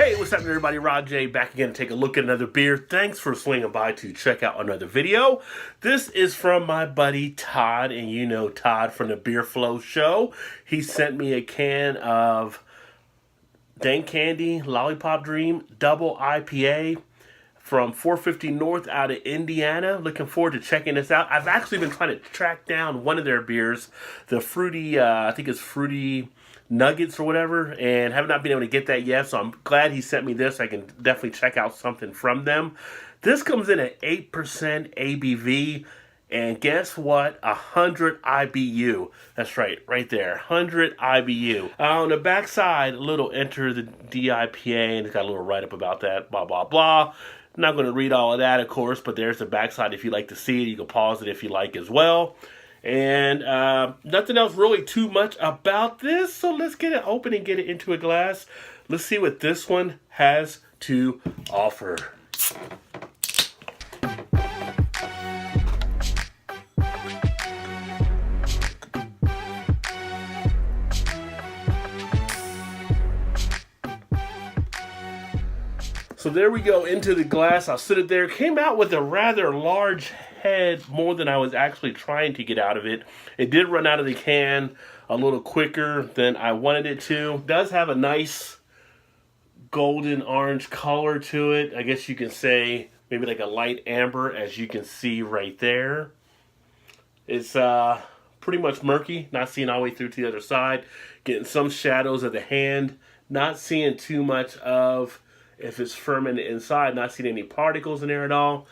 Hey, what's happening everybody? Rod J back again to take a look at another beer. Thanks for swinging by to check out another video. This is from my buddy Todd, and you know Todd from the Beer Flow Show. He sent me a can of Dank Candy Lollipop Dream Double IPA from 450 North out of Indiana. Looking forward to checking this out. I've actually been trying to track down one of their beers, the fruity, I think it's Fruity Nuggets or whatever, and have not been able to get that yet, so I'm glad he sent me this. I can definitely check out something from them. This comes in at 8% ABV, and guess what? 100 IBU. That's right there, 100 IBU. On the back side, a little enter the DIPA, and it's got a little write-up about that, blah, blah, blah. I'm not going to read all of that, of course, but there's the backside. If you like to see it, you can pause it if you like as well. And nothing else really too much about this, so let's get it open and get it into a glass. Let's see what this one has to offer. So there we go into the glass. I'll sit it there. Came out with a rather large head, more than I was actually trying to get out of it. It did run out of the can a little quicker than I wanted it to. It does have a nice golden orange color to it. I guess you can say maybe like a light amber, as you can see right there. It's pretty much murky, not seeing all the way through to the other side. Getting some shadows of the hand, not seeing too much of if it's fermented inside, not seeing any particles in there at all.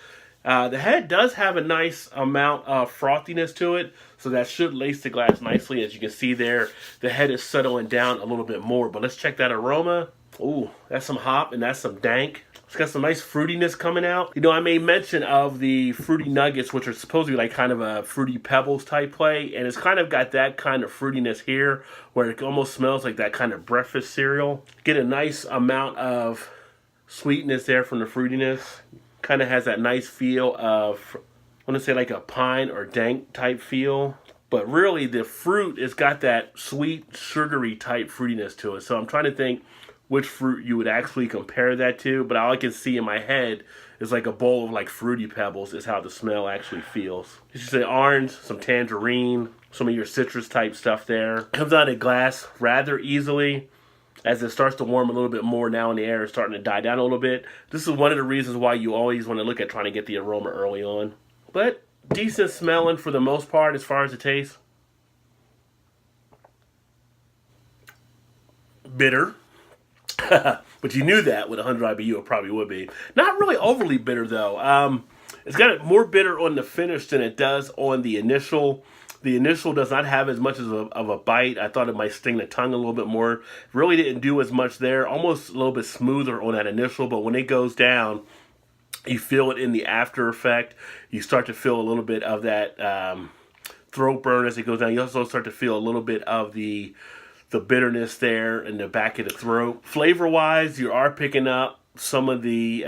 The head does have a nice amount of frothiness to it, so that should lace the glass nicely. As you can see there, the head is settling down a little bit more. But let's check that aroma. Ooh, that's some hop and that's some dank. It's got some nice fruitiness coming out. You know, I made mention of the Fruity Nuggets, which are supposed to be like kind of a Fruity Pebbles type play, and it's kind of got that kind of fruitiness here, where it almost smells like that kind of breakfast cereal. Get a nice amount of sweetness there from the fruitiness. Kind of has that nice feel of, I want to say like a pine or dank type feel. But really the fruit has got that sweet, sugary type fruitiness to it. So I'm trying to think which fruit you would actually compare that to. But all I can see in my head is like a bowl of like Fruity Pebbles is how the smell actually feels. You should say orange, some tangerine, some of your citrus type stuff there. Comes out of glass rather easily. As it starts to warm a little bit more now, and the air is starting to die down a little bit. This is one of the reasons why you always want to look at trying to get the aroma early on. But decent smelling for the most part as far as the taste. Bitter. But you knew that with 100 IBU it probably would be. Not really overly bitter though. It's got more bitter on the finish than it does on the initial. The initial does not have as much of a bite. I thought it might sting the tongue a little bit more. Really didn't do as much there. Almost a little bit smoother on that initial, but when it goes down, you feel it in the after effect. You start to feel a little bit of that throat burn as it goes down. You also start to feel a little bit of the bitterness there in the back of the throat. Flavor-wise, you are picking up some of the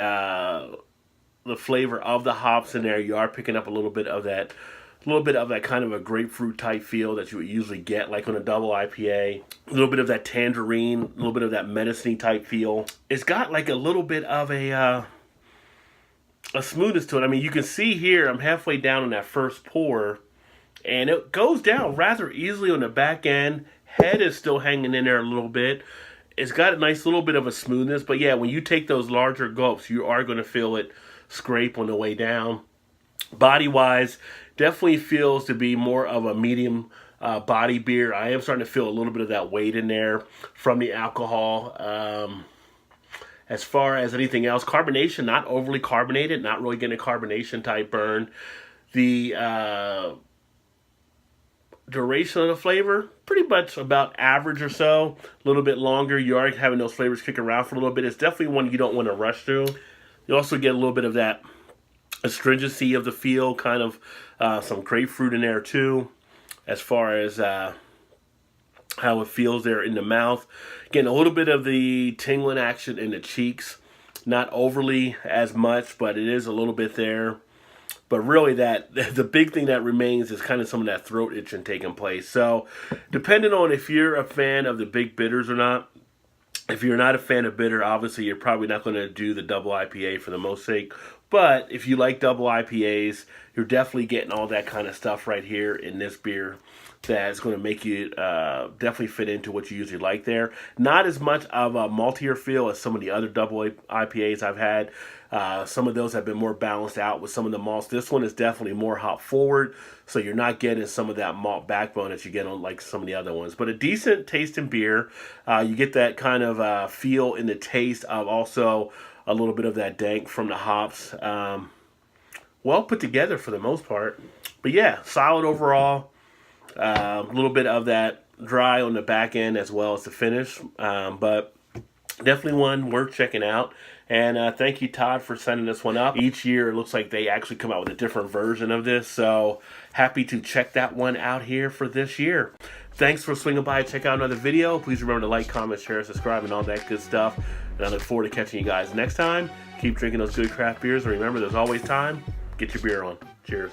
flavor of the hops in there. You are picking up a little bit of that kind of a grapefruit type feel that you would usually get like on a double IPA. A little bit of that tangerine, a little bit of that medicine type feel. It's got like a little bit of a smoothness to it. I mean, you can see here, I'm halfway down on that first pour, and it goes down rather easily on the back end. Head is still hanging in there a little bit. It's got a nice little bit of a smoothness, but yeah, when you take those larger gulps, you are going to feel it scrape on the way down. Body-wise, definitely feels to be more of a medium body beer. I am starting to feel a little bit of that weight in there from the alcohol. As far as anything else, carbonation, not overly carbonated, not really getting a carbonation type burn. The duration of the flavor, pretty much about average or so. A little bit longer. You are having those flavors kick around for a little bit. It's definitely one you don't want to rush through. You also get a little bit of that astringency of the feel, kind of some grapefruit in there too, as far as how it feels there in the mouth. Getting a little bit of the tingling action in the cheeks, not overly as much, but it is a little bit there. But really, the big thing that remains is kind of some of that throat itching taking place. So, depending on if you're a fan of the big bitters or not, If you're not a fan of bitter, obviously you're probably not going to do the double IPA for the most sake. But if you like double IPAs, you're definitely getting all that kind of stuff right here in this beer that's going to make you definitely fit into what you usually like there. Not as much of a maltier feel as some of the other double IPAs I've had. Some of those have been more balanced out with some of the malts. This one is definitely more hop forward, so you're not getting some of that malt backbone that you get on like some of the other ones. But a decent tasting beer. You get that kind of feel in the taste of also a little bit of that dank from the hops. Well put together for the most part. But yeah, solid overall. A little bit of that dry on the back end as well as the finish. But definitely one worth checking out. And thank you, Todd, for sending this one up. Each year, it looks like they actually come out with a different version of this. So happy to check that one out here for this year. Thanks for swinging by and check out another video. Please remember to like, comment, share, subscribe, and all that good stuff. And I look forward to catching you guys next time. Keep drinking those good craft beers. And remember, there's always time. Get your beer on. Cheers.